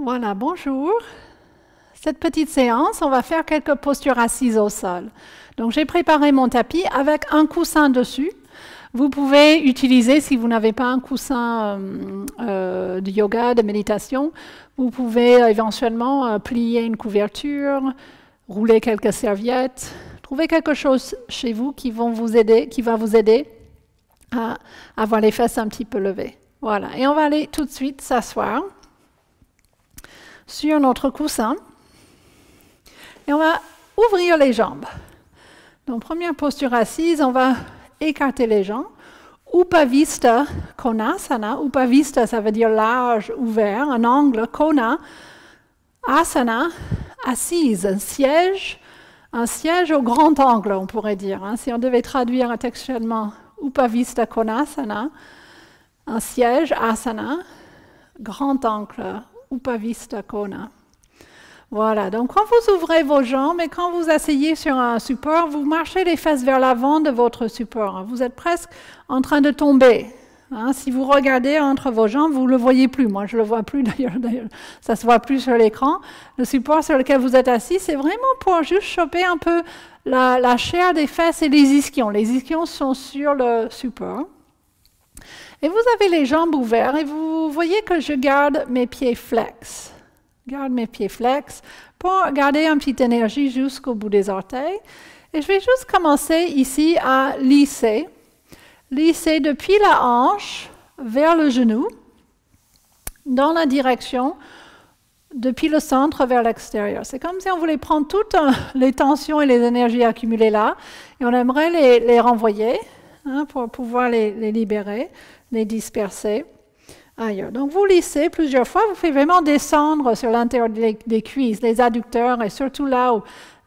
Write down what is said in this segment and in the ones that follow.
Voilà, bonjour. Cette petite séance, on va faire quelques postures assises au sol. Donc j'ai préparé mon tapis avec un coussin dessus. Vous pouvez utiliser, si vous n'avez pas un coussin de yoga, de méditation, vous pouvez éventuellement plier une couverture, rouler quelques serviettes, trouver quelque chose chez vous qui va vous aider à avoir les fesses un petit peu levées. Voilà, et on va aller tout de suite s'asseoir sur notre coussin et on va ouvrir les jambes. Donc, première posture assise, on va écarter les jambes. Upavista Konasana. Upavista, ça veut dire large, ouvert, un angle. Kona, asana, assise, un siège au grand angle, on pourrait dire. Hein. Si on devait traduire textuellement Upavista Konasana, un siège, asana, grand angle, Upavista Kona. Voilà, donc quand vous ouvrez vos jambes et quand vous asseyez sur un support, vous marchez les fesses vers l'avant de votre support. Vous êtes presque en train de tomber. Hein, si vous regardez entre vos jambes, vous ne le voyez plus. Moi, je ne le vois plus d'ailleurs. Ça ne se voit plus sur l'écran. Le support sur lequel vous êtes assis, c'est vraiment pour juste choper un peu la chair des fesses et les ischions. Les ischions sont sur le support. Et vous avez les jambes ouvertes et vous voyez que je garde mes pieds flex. Garde mes pieds flex pour garder une petite énergie jusqu'au bout des orteils. Et je vais juste commencer ici à lisser. Lisser depuis la hanche vers le genou, dans la direction, depuis le centre vers l'extérieur. C'est comme si on voulait prendre toutes les tensions et les énergies accumulées là, et on aimerait les renvoyer hein, pour pouvoir les libérer, les disperser ailleurs. Donc vous lissez plusieurs fois, vous faites vraiment descendre sur l'intérieur des cuisses, les adducteurs, et surtout là où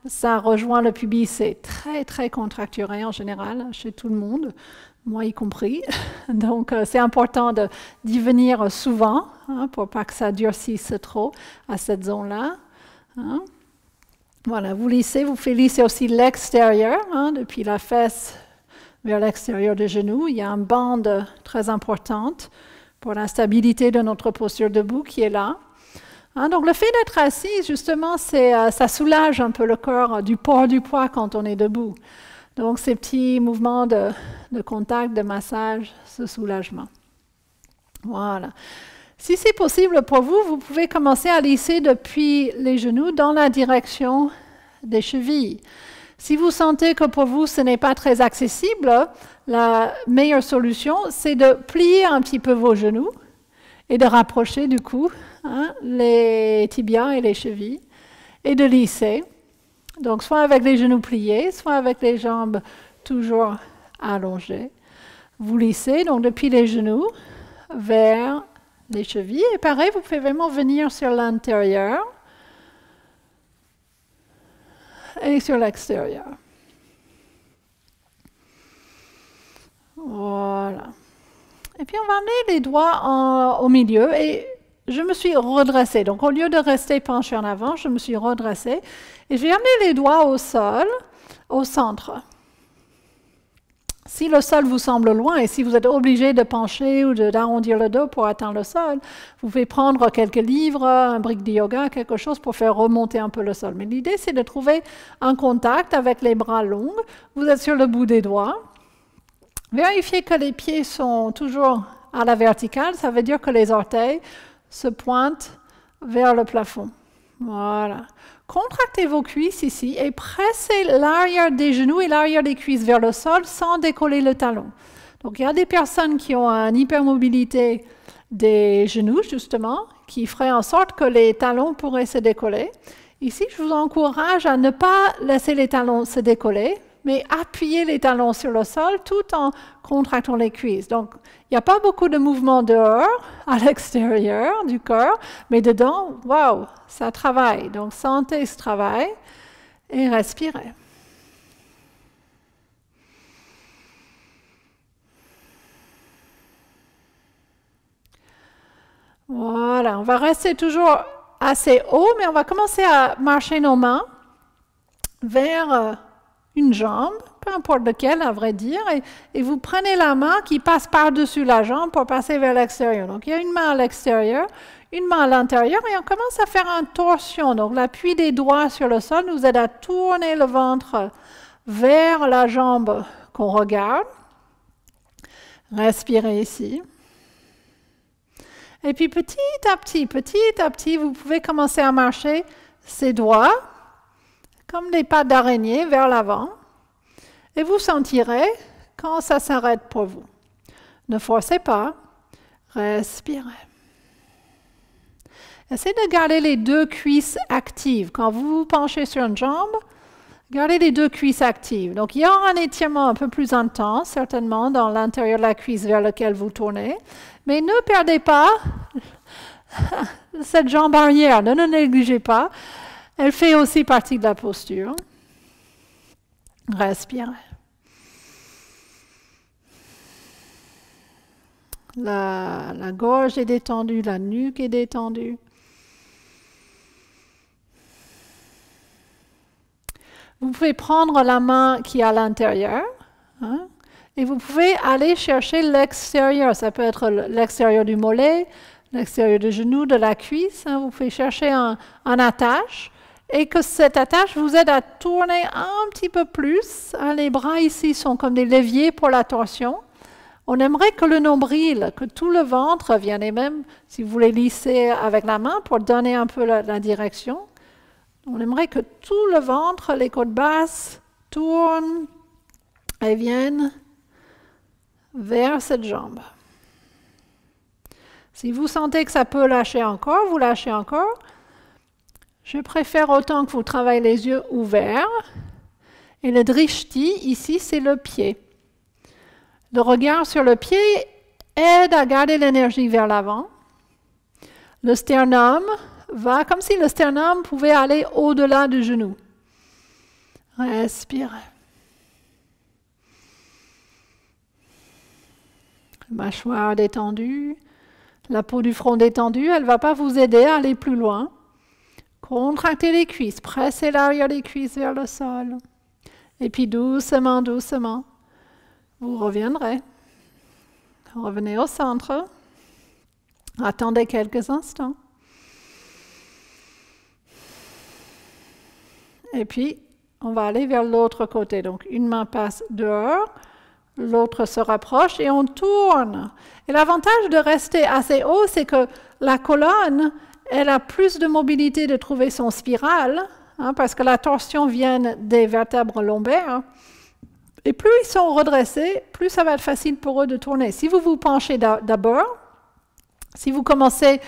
ça rejoint le pubis, c'est très très contracturé en général chez tout le monde, moi y compris. Donc c'est important d'y venir souvent hein, pour pas que ça durcisse trop à cette zone-là. Hein. Voilà, vous lissez, vous faites lisser aussi l'extérieur, hein, depuis la fesse vers l'extérieur du genou. Il y a une bande très importante pour la stabilité de notre posture debout qui est là. Hein, donc le fait d'être assis, justement, ça soulage un peu le corps du port du poids quand on est debout. Donc ces petits mouvements de contact, de massage, ce soulagement. Voilà. Si c'est possible pour vous, vous pouvez commencer à lisser depuis les genoux dans la direction des chevilles. Si vous sentez que pour vous, ce n'est pas très accessible, la meilleure solution, c'est de plier un petit peu vos genoux et de rapprocher du coup hein, les tibias et les chevilles et de lisser. Donc soit avec les genoux pliés, soit avec les jambes toujours allongées. Vous lissez donc depuis les genoux vers les chevilles et pareil, vous pouvez vraiment venir sur l'intérieur et sur l'extérieur. Voilà. Et puis on va amener les doigts au milieu et je me suis redressée. Donc au lieu de rester penchée en avant, je me suis redressée et j'ai amené les doigts au sol, au centre. Si le sol vous semble loin et si vous êtes obligé de pencher ou d'arrondir le dos pour atteindre le sol, vous pouvez prendre quelques livres, un brick de yoga, quelque chose pour faire remonter un peu le sol. Mais l'idée, c'est de trouver un contact avec les bras longs. Vous êtes sur le bout des doigts. Vérifiez que les pieds sont toujours à la verticale. Ça veut dire que les orteils se pointent vers le plafond. Voilà. Contractez vos cuisses ici et pressez l'arrière des genoux et l'arrière des cuisses vers le sol sans décoller le talon. Donc, il y a des personnes qui ont une hypermobilité des genoux, justement, qui ferait en sorte que les talons pourraient se décoller. Ici, je vous encourage à ne pas laisser les talons se décoller, mais appuyer les talons sur le sol tout en contractant les cuisses. Donc, il n'y a pas beaucoup de mouvement dehors, à l'extérieur du corps, mais dedans, waouh, ça travaille. Donc, sentez ce travail et respirez. Voilà, on va rester toujours assez haut, mais on va commencer à marcher nos mains vers une jambe, peu importe lequel, à vrai dire, et vous prenez la main qui passe par-dessus la jambe pour passer vers l'extérieur. Donc, il y a une main à l'extérieur, une main à l'intérieur et on commence à faire une torsion. Donc l'appui des doigts sur le sol nous aide à tourner le ventre vers la jambe qu'on regarde. Respirez ici. Et puis petit à petit, vous pouvez commencer à marcher ces doigts comme des pattes d'araignée vers l'avant. Et vous sentirez quand ça s'arrête pour vous. Ne forcez pas. Respirez. Essayez de garder les deux cuisses actives. Quand vous vous penchez sur une jambe, gardez les deux cuisses actives. Donc, il y aura un étirement un peu plus intense, certainement, dans l'intérieur de la cuisse vers lequel vous tournez. Mais ne perdez pas cette jambe arrière. Ne la négligez pas. Elle fait aussi partie de la posture. Respirez. La gorge est détendue, la nuque est détendue. Vous pouvez prendre la main qui est à l'intérieur, hein, et vous pouvez aller chercher l'extérieur. Ça peut être l'extérieur du mollet, l'extérieur du genou, de la cuisse. Hein. Vous pouvez chercher un attache et que cette attache vous aide à tourner un petit peu plus. Hein. Les bras ici sont comme des leviers pour la torsion. On aimerait que le nombril, que tout le ventre vienne, et même si vous voulez lisser avec la main pour donner un peu la direction, on aimerait que tout le ventre, les côtes basses, tournent et viennent vers cette jambe. Si vous sentez que ça peut lâcher encore, vous lâchez encore. Je préfère autant que vous travaillez les yeux ouverts. Et le drishti, ici, c'est le pied. Le regard sur le pied aide à garder l'énergie vers l'avant. Le sternum va comme si le sternum pouvait aller au-delà du genou. Respirez. Mâchoire détendue. La peau du front détendue, elle ne va pas vous aider à aller plus loin. Contractez les cuisses, pressez l'arrière des cuisses vers le sol. Et puis doucement, doucement, vous reviendrez. Revenez au centre. Attendez quelques instants. Et puis, on va aller vers l'autre côté. Donc, une main passe dehors, l'autre se rapproche et on tourne. Et l'avantage de rester assez haut, c'est que la colonne, elle a plus de mobilité de trouver son spirale, hein, parce que la torsion vient des vertèbres lombaires. Et plus ils sont redressés, plus ça va être facile pour eux de tourner. Si vous vous penchez d'abord, si vous commencez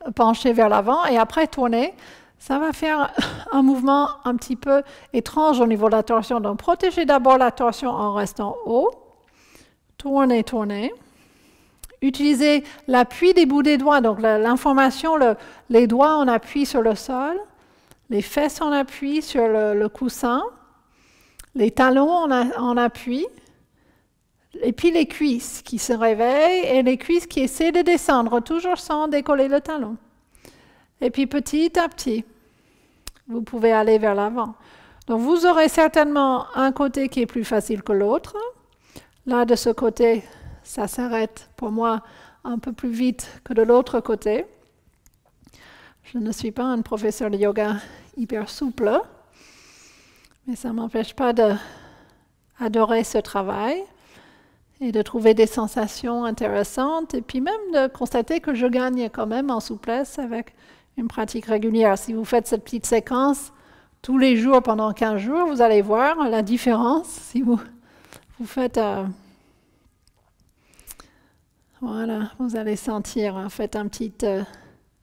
à pencher vers l'avant et après tourner, ça va faire un mouvement un petit peu étrange au niveau de la torsion. Donc, protégez d'abord la torsion en restant haut. Tournez, tournez. Utilisez l'appui des bouts des doigts. Donc, l'information, les doigts en appui sur le sol, les fesses en appui sur le coussin, les talons en appui, et puis les cuisses qui se réveillent et les cuisses qui essaient de descendre, toujours sans décoller le talon. Et puis petit à petit, vous pouvez aller vers l'avant. Donc vous aurez certainement un côté qui est plus facile que l'autre. Là, de ce côté, ça s'arrête pour moi un peu plus vite que de l'autre côté. Je ne suis pas un professeur de yoga hyper souple, mais ça ne m'empêche pas d'adorer ce travail et de trouver des sensations intéressantes et puis même de constater que je gagne quand même en souplesse avec une pratique régulière. Si vous faites cette petite séquence tous les jours pendant 15 jours, vous allez voir la différence. Si vous faites... voilà, vous allez sentir, faites une petite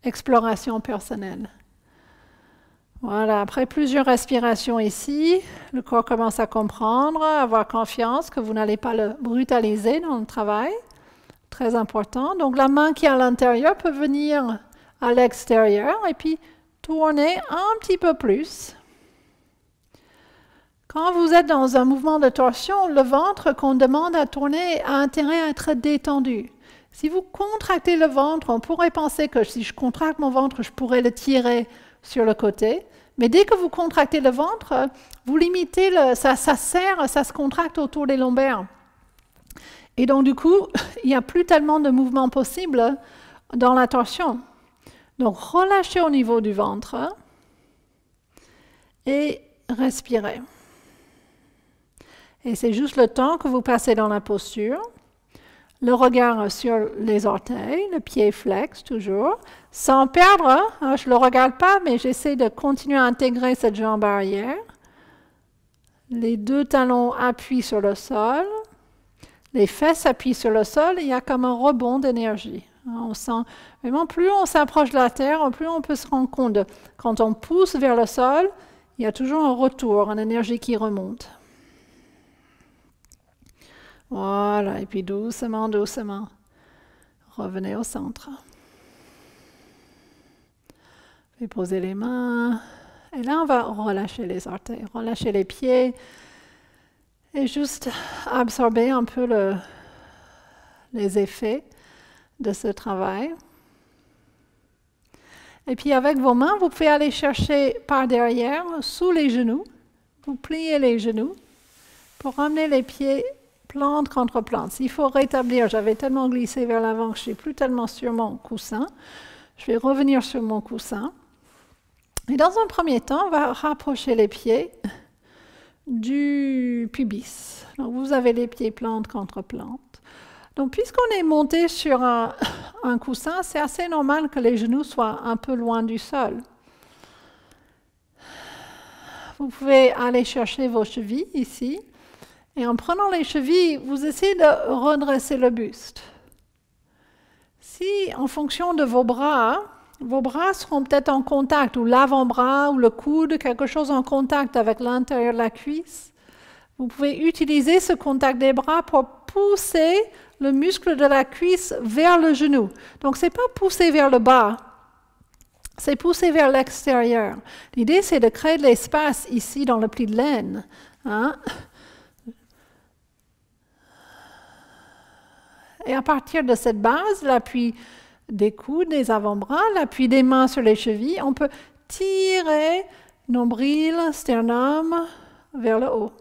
exploration personnelle. Voilà, après plusieurs respirations ici, le corps commence à comprendre, à avoir confiance que vous n'allez pas le brutaliser dans le travail. Très important. Donc la main qui est à l'intérieur peut venir à l'extérieur et puis tourner un petit peu plus. Quand vous êtes dans un mouvement de torsion, le ventre qu'on demande à tourner a intérêt à être détendu. Si vous contractez le ventre, on pourrait penser que si je contracte mon ventre, je pourrais le tirer sur le côté. Mais dès que vous contractez le ventre, vous limitez, ça serre, ça se contracte autour des lombaires. Et donc du coup, il n'y a plus tellement de mouvements possibles dans la torsion. Donc, relâchez au niveau du ventre et respirez. Et c'est juste le temps que vous passez dans la posture. Le regard sur les orteils, le pied flex toujours, sans perdre, hein, je ne le regarde pas, mais j'essaie de continuer à intégrer cette jambe arrière. Les deux talons appuient sur le sol, les fesses appuient sur le sol, il y a comme un rebond d'énergie. On sent, vraiment, plus on s'approche de la terre, plus on peut se rendre compte de, quand on pousse vers le sol, il y a toujours un retour, une énergie qui remonte. Voilà, et puis doucement, doucement, revenez au centre. Et posez les mains. Et là, on va relâcher les orteils, relâcher les pieds et juste absorber un peu les effets de ce travail. Et puis avec vos mains, vous pouvez aller chercher par derrière, sous les genoux. Vous pliez les genoux pour ramener les pieds plante contre plante. S'il faut rétablir, j'avais tellement glissé vers l'avant que je ne suis plus tellement sur mon coussin. Je vais revenir sur mon coussin. Et dans un premier temps, on va rapprocher les pieds du pubis. Donc vous avez les pieds plante contre plante. Donc puisqu'on est monté sur un coussin, c'est assez normal que les genoux soient un peu loin du sol. Vous pouvez aller chercher vos chevilles ici. Et en prenant les chevilles, vous essayez de redresser le buste. Si, en fonction de vos bras seront peut-être en contact, ou l'avant-bras, ou le coude, quelque chose en contact avec l'intérieur de la cuisse, vous pouvez utiliser ce contact des bras pour pousser le muscle de la cuisse vers le genou. Donc, ce n'est pas pousser vers le bas, c'est pousser vers l'extérieur. L'idée, c'est de créer de l'espace ici dans le pli de laine. Hein? Et à partir de cette base, l'appui des coudes, des avant-bras, l'appui des mains sur les chevilles, on peut tirer nombril, sternum vers le haut.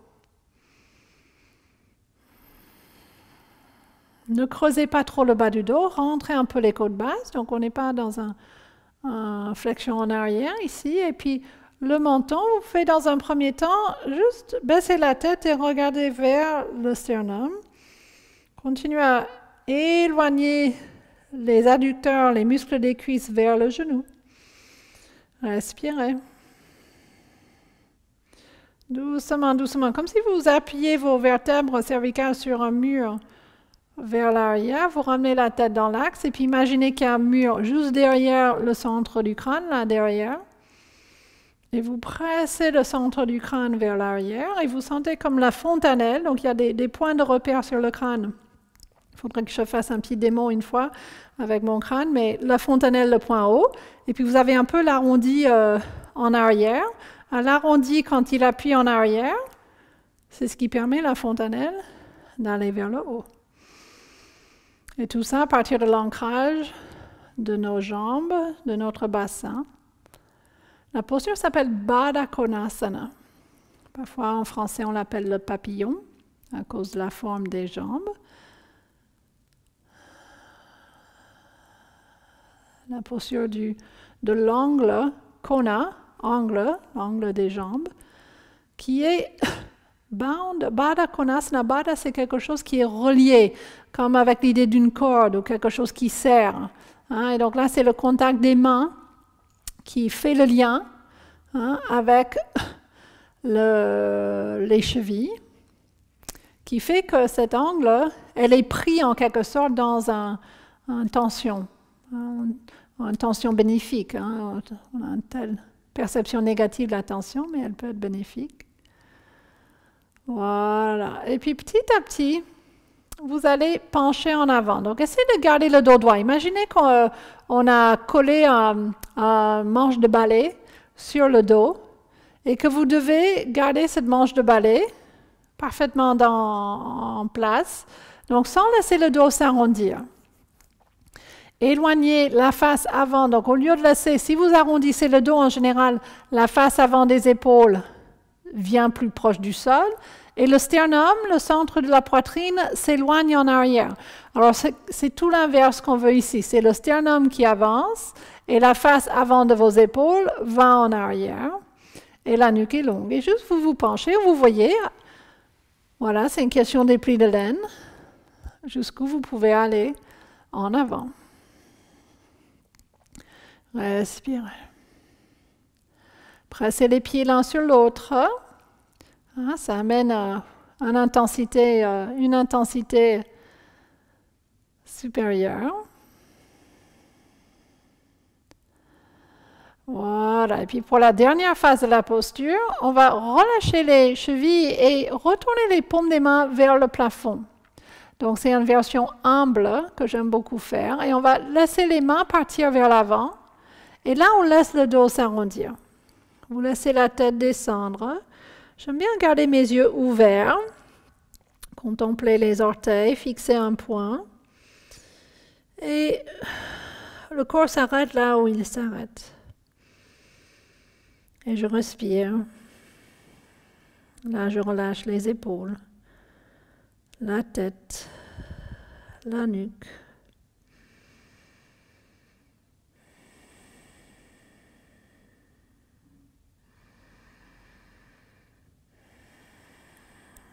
Ne creusez pas trop le bas du dos, rentrez un peu les côtes basses, donc on n'est pas dans un flexion en arrière ici. Et puis le menton, vous faites dans un premier temps, juste baisser la tête et regarder vers le sternum. Continuez à éloigner les adducteurs, les muscles des cuisses vers le genou. Respirez. Doucement, doucement, comme si vous appuyez vos vertèbres cervicales sur un mur vers l'arrière. Vous ramenez la tête dans l'axe et puis imaginez qu'il y a un mur juste derrière le centre du crâne, là derrière. Et vous pressez le centre du crâne vers l'arrière et vous sentez comme la fontanelle. Donc il y a des points de repère sur le crâne. Il faudrait que je fasse un petit démo une fois avec mon crâne, mais la fontanelle, le point haut, et puis vous avez un peu l'arrondi en arrière. L'arrondi, quand il appuie en arrière, c'est ce qui permet la fontanelle d'aller vers le haut. Et tout ça à partir de l'ancrage de nos jambes, de notre bassin. La posture s'appelle Baddha Konasana. Parfois en français on l'appelle le papillon, à cause de la forme des jambes. La posture de l'angle, kona, angle des jambes, qui est bound. Baddha Konasana, Baddha c'est quelque chose qui est relié, comme avec l'idée d'une corde ou quelque chose qui serre. Hein, et donc là c'est le contact des mains qui fait le lien avec les chevilles, qui fait que cet angle, elle est pris en quelque sorte dans une tension. Une tension bénéfique. Hein. On a une telle perception négative de la tension, mais elle peut être bénéfique. Voilà. Et puis petit à petit, vous allez pencher en avant. Donc essayez de garder le dos droit. Imaginez qu'on a collé un manche de balai sur le dos et que vous devez garder cette manche de balai parfaitement en place. Donc sans laisser le dos s'arrondir. Éloignez la face avant, donc au lieu de laisser, si vous arrondissez le dos en général, la face avant des épaules vient plus proche du sol, et le sternum, le centre de la poitrine, s'éloigne en arrière. Alors c'est tout l'inverse qu'on veut ici, c'est le sternum qui avance, Et la face avant de vos épaules va en arrière. Et la nuque est longue. Et juste vous vous penchez, vous voyez, voilà, c'est une question des plis de laine, jusqu'où vous pouvez aller en avant. Respirez. Pressez les pieds l'un sur l'autre. Ça amène à une intensité supérieure. Voilà. Et puis pour la dernière phase de la posture, on va relâcher les chevilles et retourner les paumes des mains vers le plafond. Donc c'est une version humble que j'aime beaucoup faire. Et on va laisser les mains partir vers l'avant. Et là, on laisse le dos s'arrondir. Vous laissez la tête descendre. J'aime bien garder mes yeux ouverts. Contempler les orteils, fixer un point. Et le corps s'arrête là où il s'arrête. Et je respire. Là, je relâche les épaules, la tête, la nuque.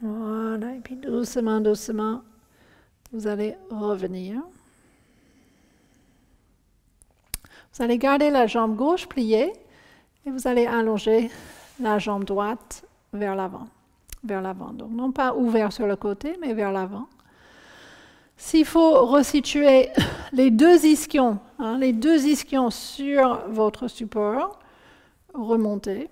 Voilà, et puis doucement, doucement, vous allez revenir. Vous allez garder la jambe gauche pliée et vous allez allonger la jambe droite vers l'avant. Donc non pas ouvert sur le côté, mais vers l'avant. S'il faut resituer les deux ischions sur votre support, remontez.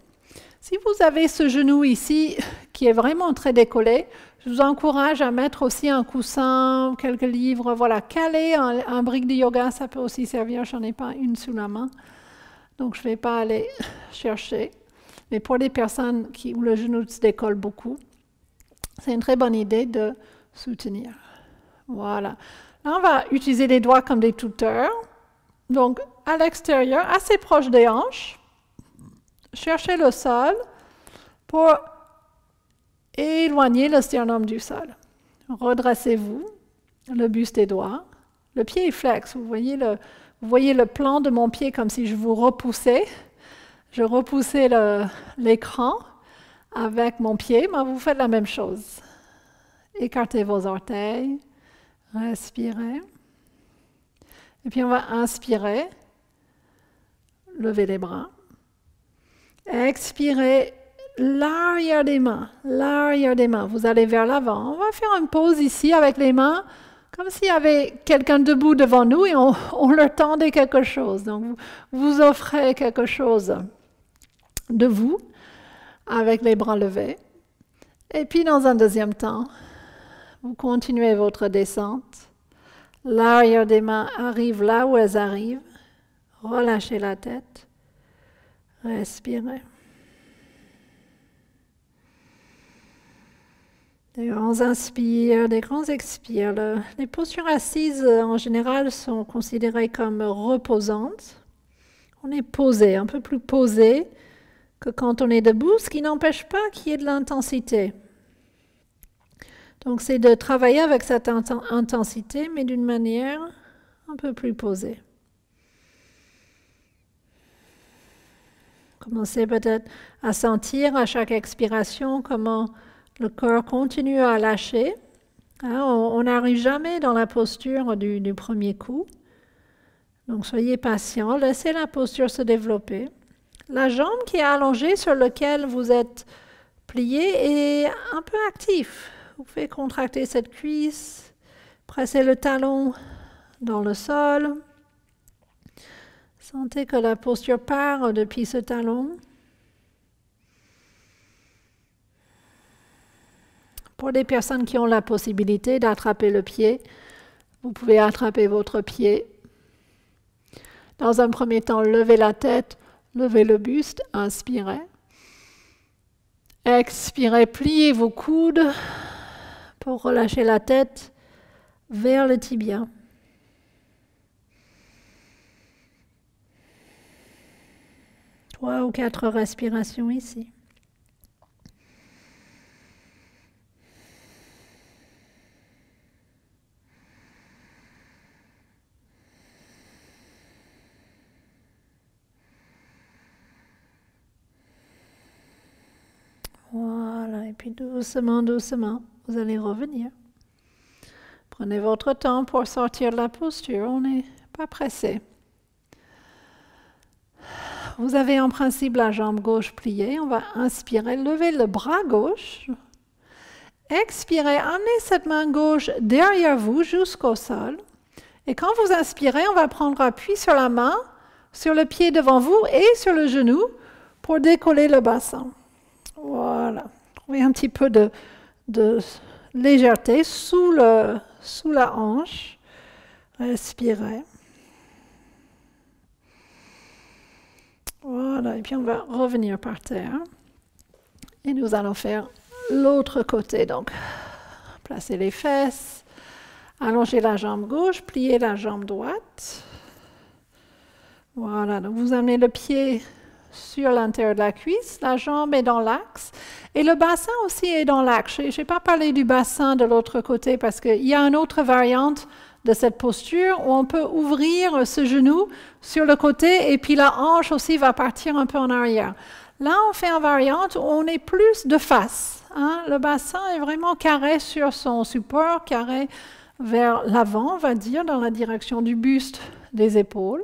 Si vous avez ce genou ici qui est vraiment très décollé, je vous encourage à mettre aussi un coussin, quelques livres, voilà, caler un brick de yoga, ça peut aussi servir, j'en ai pas une sous la main, donc je ne vais pas aller chercher. Mais pour les personnes où le genou se décolle beaucoup, c'est une très bonne idée de soutenir. Voilà. Là, on va utiliser les doigts comme des tuteurs. Donc, à l'extérieur, assez proche des hanches, cherchez le sol pour éloigner le sternum du sol. Redressez-vous, le buste est droit, le pied est flex. Vous voyez le plan de mon pied comme si je vous repoussais. Je repoussais l'écran avec mon pied, mais vous faites la même chose. Écartez vos orteils, respirez. Et puis on va inspirer, lever les bras. Expirez, l'arrière des mains. Vous allez vers l'avant. On va faire une pause ici avec les mains, comme s'il y avait quelqu'un debout devant nous et on leur tendait quelque chose. Donc vous offrez quelque chose de vous avec les bras levés. Et puis dans un deuxième temps, vous continuez votre descente. L'arrière des mains arrive là où elles arrivent. Relâchez la tête. Respirez. Des grands inspires, des grands expires. Les postures assises, en général, sont considérées comme reposantes. On est posé, un peu plus posé que quand on est debout, ce qui n'empêche pas qu'il y ait de l'intensité. Donc, c'est de travailler avec cette intensité, mais d'une manière un peu plus posée. Commencez peut-être à sentir à chaque expiration comment le corps continue à lâcher. On n'arrive jamais dans la posture du premier coup. Donc soyez patient, laissez la posture se développer. La jambe qui est allongée sur laquelle vous êtes plié est un peu active. Vous pouvez contracter cette cuisse, presser le talon dans le sol. Sentez que la posture part depuis ce talon. Pour les personnes qui ont la possibilité d'attraper le pied, vous pouvez attraper votre pied. Dans un premier temps, levez la tête, levez le buste, inspirez. Expirez, pliez vos coudes pour relâcher la tête vers le tibia. Trois ou quatre respirations ici. puis doucement, doucement, vous allez revenir. Prenez votre temps pour sortir de la posture, on n'est pas pressé. Vous avez en principe la jambe gauche pliée, on va inspirer, lever le bras gauche. Expirez, amenez cette main gauche derrière vous jusqu'au sol. Et quand vous inspirez, on va prendre appui sur la main, sur le pied devant vous et sur le genou pour décoller le bassin. Voilà. Trouvez un petit peu de légèreté sous la hanche. Respirez. Voilà. Et puis on va revenir par terre. Et nous allons faire l'autre côté. Donc, placez les fesses. Allongez la jambe gauche, pliez la jambe droite. Voilà, donc vous amenez le pied sur l'intérieur de la cuisse, la jambe est dans l'axe et le bassin aussi est dans l'axe. Je n'ai pas parlé du bassin de l'autre côté parce qu'il y a une autre variante de cette posture où on peut ouvrir ce genou sur le côté et puis la hanche aussi va partir un peu en arrière. Là, on fait une variante où on est plus de face. Hein? Le bassin est vraiment carré sur son support, carré vers l'avant, on va dire, dans la direction du buste, des épaules.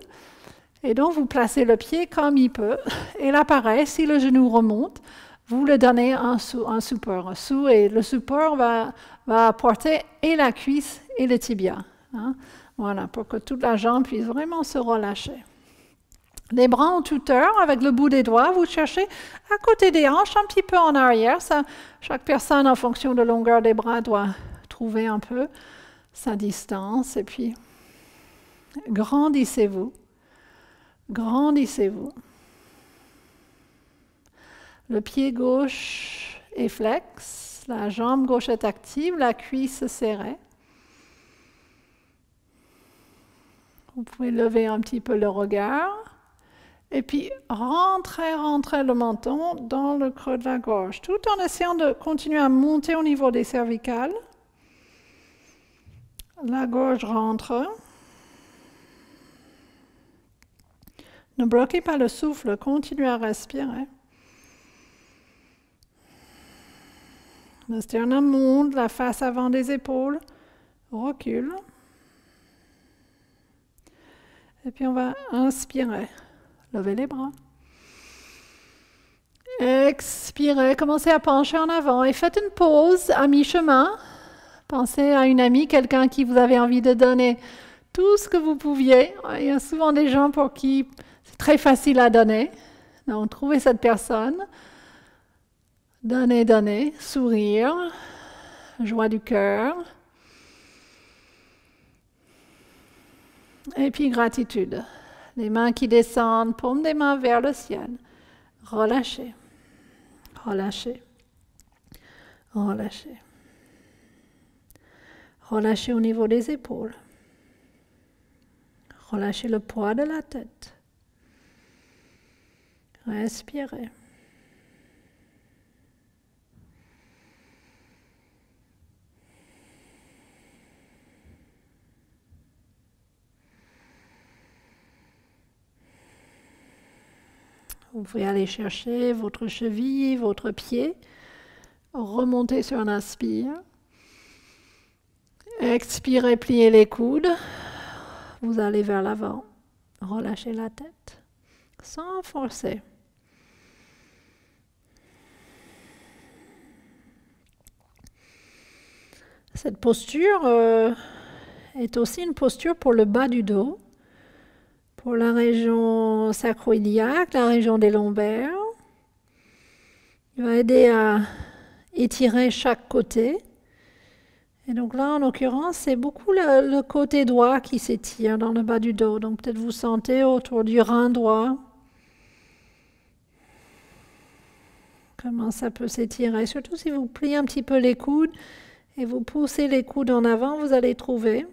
Et donc, vous placez le pied comme il peut. Et là, pareil, si le genou remonte, vous le donnez un support. Et le support va apporter et la cuisse et le tibia. Hein? Voilà, pour que toute la jambe puisse vraiment se relâcher. Les bras en tuteur, avec le bout des doigts, vous cherchez à côté des hanches, un petit peu en arrière. Ça, chaque personne, en fonction de la longueur des bras, doit trouver un peu sa distance. Et puis, grandissez-vous. Grandissez-vous. Le pied gauche est flex, la jambe gauche est active, la cuisse serrée. Vous pouvez lever un petit peu le regard. Et puis, rentrez le menton dans le creux de la gorge, tout en essayant de continuer à monter au niveau des cervicales. La gorge rentre. Ne bloquez pas le souffle, continuez à respirer. Le sternum monte, la face avant des épaules recule. Et puis on va inspirer, levez les bras. Expirez, commencez à pencher en avant et faites une pause à mi-chemin. Pensez à une amie, quelqu'un qui vous avez envie de donner tout ce que vous pouviez. Il y a souvent des gens pour qui c'est très facile à donner. Donc, trouvez cette personne. Donnez, sourire, joie du cœur. Et puis gratitude. Les mains qui descendent, paume des mains vers le ciel. Relâchez, relâchez, relâchez. Relâchez au niveau des épaules. Relâchez le poids de la tête. Respirez. Vous pouvez aller chercher votre cheville, votre pied. Remontez sur un inspire. Expirez, pliez les coudes. Vous allez vers l'avant. Relâchez la tête. Sans forcer. Cette posture est aussi une posture pour le bas du dos. Pour la région sacro-iliaque, la région des lombaires. Il va aider à étirer chaque côté. Et donc là, en l'occurrence, c'est beaucoup le côté droit qui s'étire dans le bas du dos. Donc peut-être vous sentez autour du rein droit. Comment ça peut s'étirer. Surtout si vous pliez un petit peu les coudes et vous poussez les coudes en avant, vous allez trouver.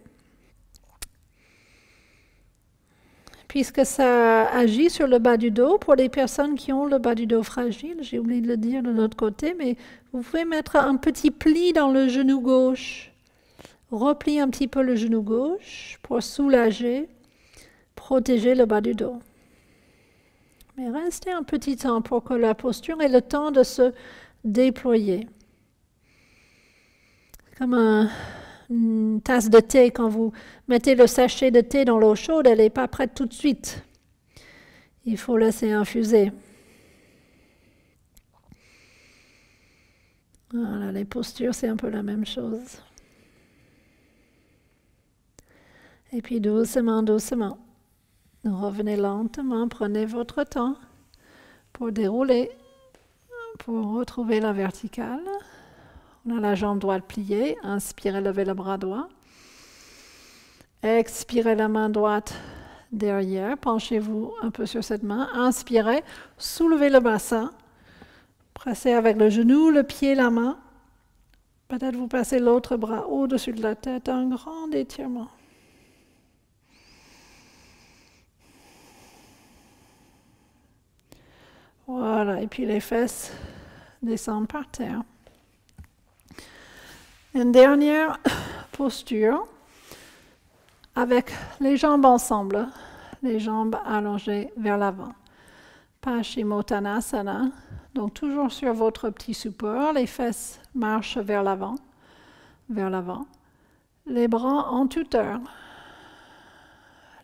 Puisque ça agit sur le bas du dos, pour les personnes qui ont le bas du dos fragile, j'ai oublié de le dire de l'autre côté, mais vous pouvez mettre un petit pli dans le genou gauche. Repliez un petit peu le genou gauche pour soulager, protéger le bas du dos. Mais restez un petit temps pour que la posture ait le temps de se déployer. comme une tasse de thé. Quand vous mettez le sachet de thé dans l'eau chaude, elle n'est pas prête tout de suite. Il faut laisser infuser. Voilà, les postures, c'est un peu la même chose. Et puis doucement, doucement, revenez lentement, prenez votre temps pour dérouler, pour retrouver la verticale. On a la jambe droite pliée, inspirez, levez le bras droit. Expirez la main droite derrière, penchez-vous un peu sur cette main. Inspirez, soulevez le bassin, pressez avec le genou, le pied, la main. Peut-être vous passez l'autre bras au-dessus de la tête, un grand étirement. Voilà, et puis les fesses descendent par terre. Une dernière posture avec les jambes ensemble, les jambes allongées vers l'avant. Paschimottanasana, donc toujours sur votre petit support, les fesses marchent vers l'avant, les bras en tuteur,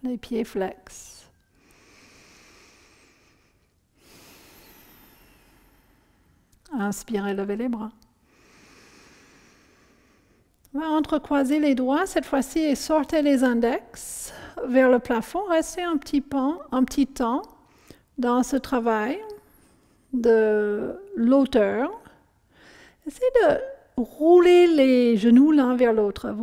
les pieds flex. Inspirez, levez les bras. On va entrecroiser les doigts cette fois-ci et sortez les index vers le plafond. Restez un petit temps dans ce travail de l'auteur. Essayez de rouler les genoux l'un vers l'autre.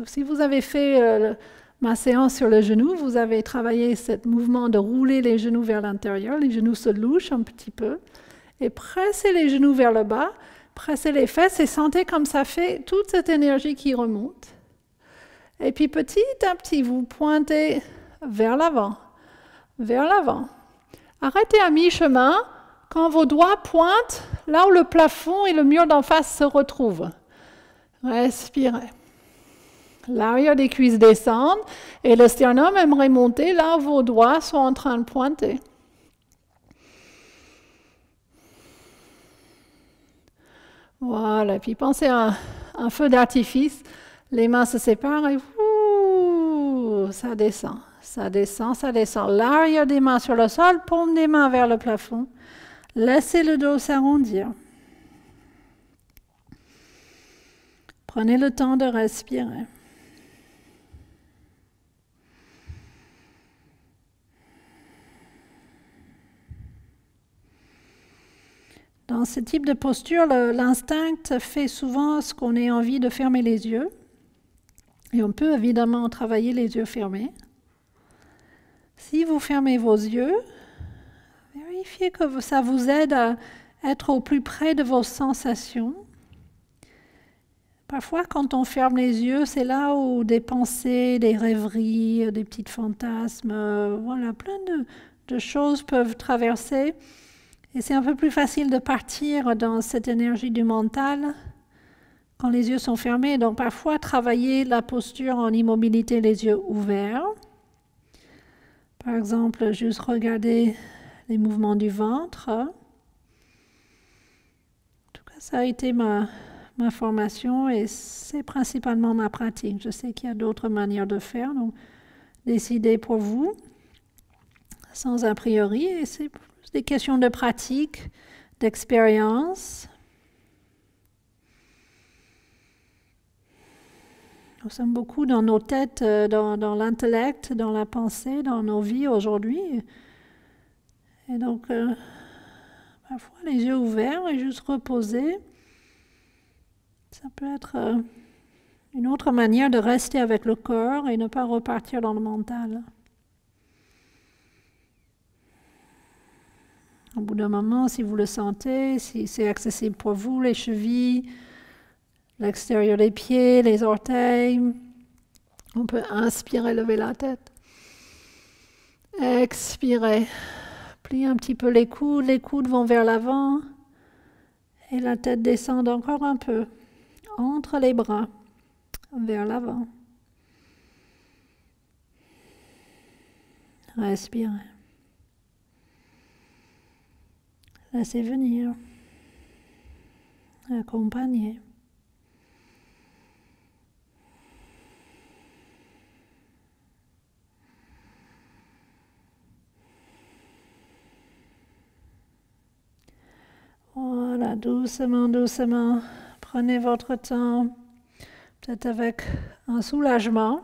Si vous avez fait ma séance sur le genou, vous avez travaillé ce mouvement de rouler les genoux vers l'intérieur. Les genoux se louchent un petit peu. Et pressez les genoux vers le bas, pressez les fesses et sentez comme ça fait toute cette énergie qui remonte. Et puis petit à petit, vous pointez vers l'avant, vers l'avant. Arrêtez à mi-chemin quand vos doigts pointent là où le plafond et le mur d'en face se retrouvent. Respirez. L'arrière des cuisses descend et le sternum aimerait monter là où vos doigts sont en train de pointer. Voilà, puis pensez à un feu d'artifice, les mains se séparent et ça descend, ça descend, ça descend. L'arrière des mains sur le sol, paume des mains vers le plafond. Laissez le dos s'arrondir. Prenez le temps de respirer. Dans ce type de posture, l'instinct fait souvent ce qu'on ait envie de fermer les yeux. Et on peut évidemment travailler les yeux fermés. Si vous fermez vos yeux, vérifiez que ça vous aide à être au plus près de vos sensations. Parfois, quand on ferme les yeux, c'est là où des pensées, des rêveries, des petits fantasmes, voilà, plein de choses peuvent traverser. Et c'est un peu plus facile de partir dans cette énergie du mental quand les yeux sont fermés. Donc parfois, travailler la posture en immobilité, les yeux ouverts. Par exemple, juste regarder les mouvements du ventre. En tout cas, ça a été ma formation et c'est principalement ma pratique. Je sais qu'il y a d'autres manières de faire, donc décidez pour vous, sans a priori, et c'est des questions de pratique, d'expérience. Nous sommes beaucoup dans nos têtes, dans l'intellect, dans la pensée, dans nos vies aujourd'hui. Et donc, parfois, les yeux ouverts et juste reposer, ça peut être une autre manière de rester avec le corps et ne pas repartir dans le mental. Au bout d'un moment, si vous le sentez, si c'est accessible pour vous, les chevilles, l'extérieur des pieds, les orteils, on peut inspirer, lever la tête. Expirez, pliez un petit peu les coudes vont vers l'avant et la tête descend encore un peu, entre les bras, vers l'avant. Respirez. Laissez venir. Accompagnez. Voilà, doucement, doucement. Prenez votre temps, peut-être avec un soulagement.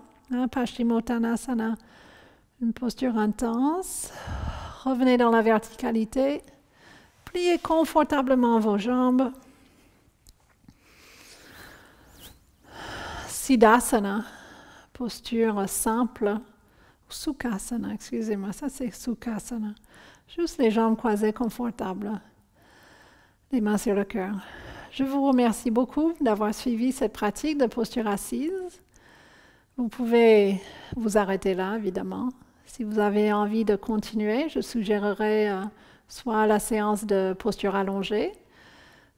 Paschimottanasana, une posture intense. Revenez dans la verticalité. Pliez confortablement vos jambes. Siddhasana, posture simple. Sukhasana, excusez-moi, ça c'est Sukhasana. Juste les jambes croisées confortables. Les mains sur le cœur. Je vous remercie beaucoup d'avoir suivi cette pratique de posture assise. Vous pouvez vous arrêter là, évidemment. Si vous avez envie de continuer, je suggérerais soit la séance de posture allongée,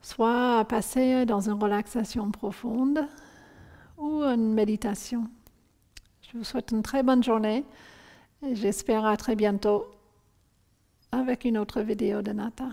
soit passer dans une relaxation profonde ou une méditation. Je vous souhaite une très bonne journée et j'espère à très bientôt avec une autre vidéo de Nata.